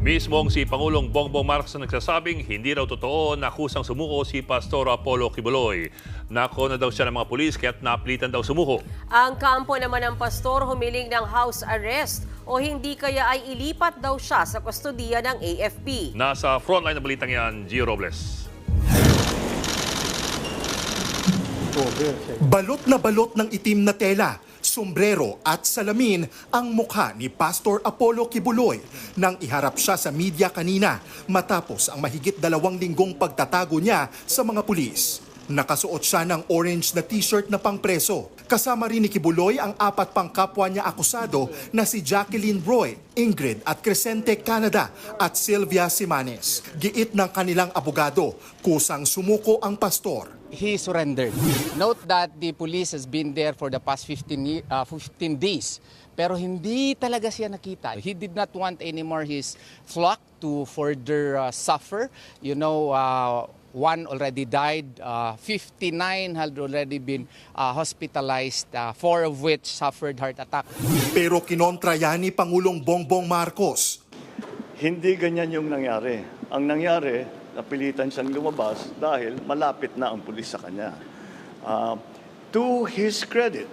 Mismong si Pangulong Bongbong Marcos ang nagsasabing hindi raw totoo na kusang sumuko si Pastor Apollo Kibuloy. Nako na daw siya ng mga pulis kaya't napilitan daw sumuko. Ang kampo naman ng pastor humiling ng house arrest o hindi kaya ay ilipat daw siya sa kustodiya ng AFP. Nasa frontline ng balitang yan, Gio Robles. Balot ng itim na tela, sombrero at salamin ang mukha ni Pastor Apollo Kibuloy nang iharap siya sa media kanina matapos ang mahigit 2 linggong pagtatago niya sa mga pulis. Nakasuot siya ng orange na t-shirt na pangpreso. Kasama rin ni Kibuloy ang 4 pang kapwa niya akusado na si Jacqueline Roy, Ingrid at Crescente Canada at Sylvia Simanes. Giit ng kanilang abogado, kusang sumuko ang pastor. He surrendered. Note that the police has been there for the past 15 days. Pero hindi talaga siya nakita. He did not want anymore his flock to further suffer. You know, one already died, 59 had already been hospitalized, 4 of which suffered heart attack. Pero kinontra yan ni Pangulong Bongbong Marcos. Hindi ganyan yung nangyari. Ang nangyari, napilitan siyang lumabas dahil malapit na ang pulis sa kanya. To his credit,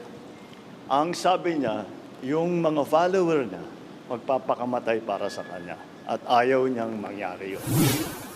ang sabi niya, yung mga follower niya, magpapakamatay para sa kanya. At ayaw niyang mangyari yun.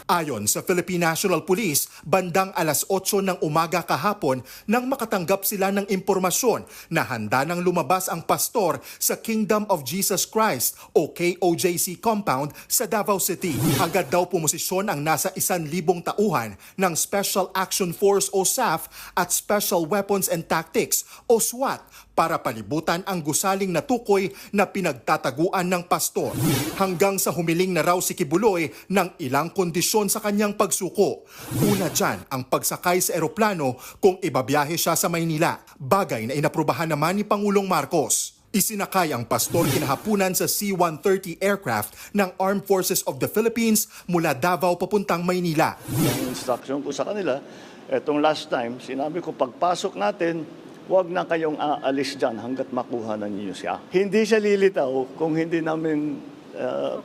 Ayon sa Philippine National Police, bandang alas 8 ng umaga kahapon nang makatanggap sila ng impormasyon na handa nang lumabas ang pastor sa Kingdom of Jesus Christ o KOJC compound sa Davao City. Agad daw pumosisyon ang nasa 1,000 tauhan ng Special Action Force o SAF at Special Weapons and Tactics o SWAT para palibutan ang gusaling na tukoy na pinagtataguan ng pastor. Hanggang sa humiling na raw si Kibuloy ng ilang kondisyon sa kanyang pagsuko. Una dyan ang pagsakay sa eroplano kung ibabiyahe siya sa Maynila, bagay na inaprubahan naman ni Pangulong Marcos. Isinakay ang pastor kinahapunan sa C-130 aircraft ng Armed Forces of the Philippines mula Davao papuntang Maynila. Ang instruction ko sa kanila, etong last time, sinabi ko pagpasok natin, huwag na kayong aalis dyan hanggat makuha na niyo siya. Hindi siya lilitaw kung hindi namin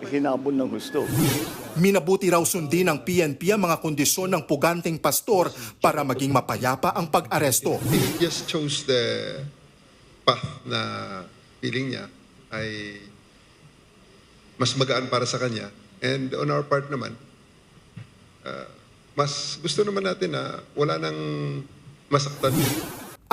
hinabol ng gusto. Minabuti raw sundin ng PNP ang mga kondisyon ng puganteng pastor para maging mapayapa ang pag-aresto. He just chose the path na feeling niya ay mas magaan para sa kanya. And on our part naman, mas gusto naman natin na wala nang masaktan.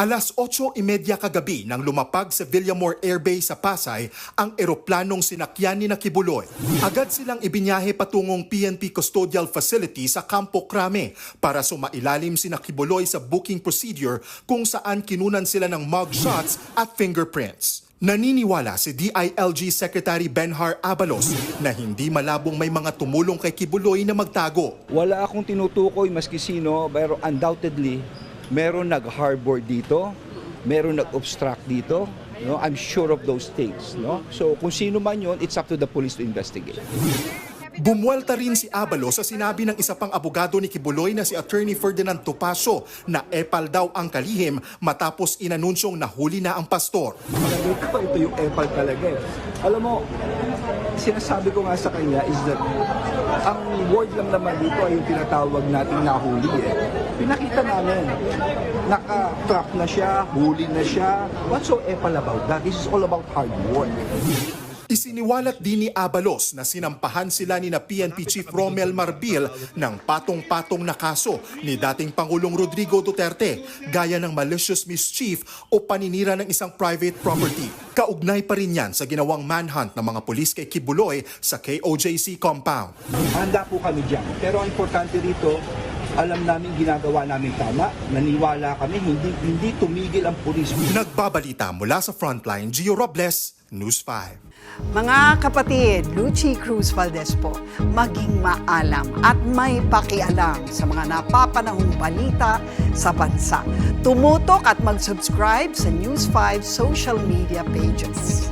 Alas 8:30 kagabi nang lumapag sa Villamor Air Base sa Pasay ang eroplanong sinakyan ni Kibuloy. Agad silang ibinyahe patungong PNP Custodial Facility sa Campo Crame para sumailalim si Kibuloy sa booking procedure kung saan kinunan sila ng mugshots at fingerprints. Naniniwala si DILG Secretary Benhar Abalos na hindi malabong may mga tumulong kay Kibuloy na magtago. Wala akong tinutukoy maski sino, pero undoubtedly meron nag-harbor dito, meron nag-obstruct dito. No? I'm sure of those things. No? So kung sino man yun, it's up to the police to investigate. Bumuelta rin si Abalos sa sinabi ng isa pang abogado ni Kibuloy na si Attorney Ferdinand Topacio na epal daw ang kalihim matapos inanunsyong nahuli na ang pastor. Dito pa ito yung epal talaga. Alam mo, sinasabi ko nga sa kanya is that ang word lang naman dito ay yung tinatawag nating nahuli. Pinakita namin, naka-trap na siya, huli na siya. What's so epal about that? This is all about hard work. Isiniwalat din ni Abalos na sinampahan sila ni PNP Chief Romel Marbil ng patong-patong na kaso ni dating Pangulong Rodrigo Duterte gaya ng malicious mischief o paninira ng isang private property. Kaugnay pa rin yan sa ginawang manhunt ng mga pulis kay Kibuloy sa KOJC compound. Handa po kami dyan. Pero ang importante dito, alam namin ginagawa namin tama, naniwala kami, hindi tumigil ang pulis. Nagbabalita mula sa Frontline, Gio Robles, News 5. Mga kapatid, Lucy Cruz Valdez po, maging maalam at may pakialam sa mga napapanahong balita sa bansa. Tumutok at mag-subscribe sa News 5 social media pages.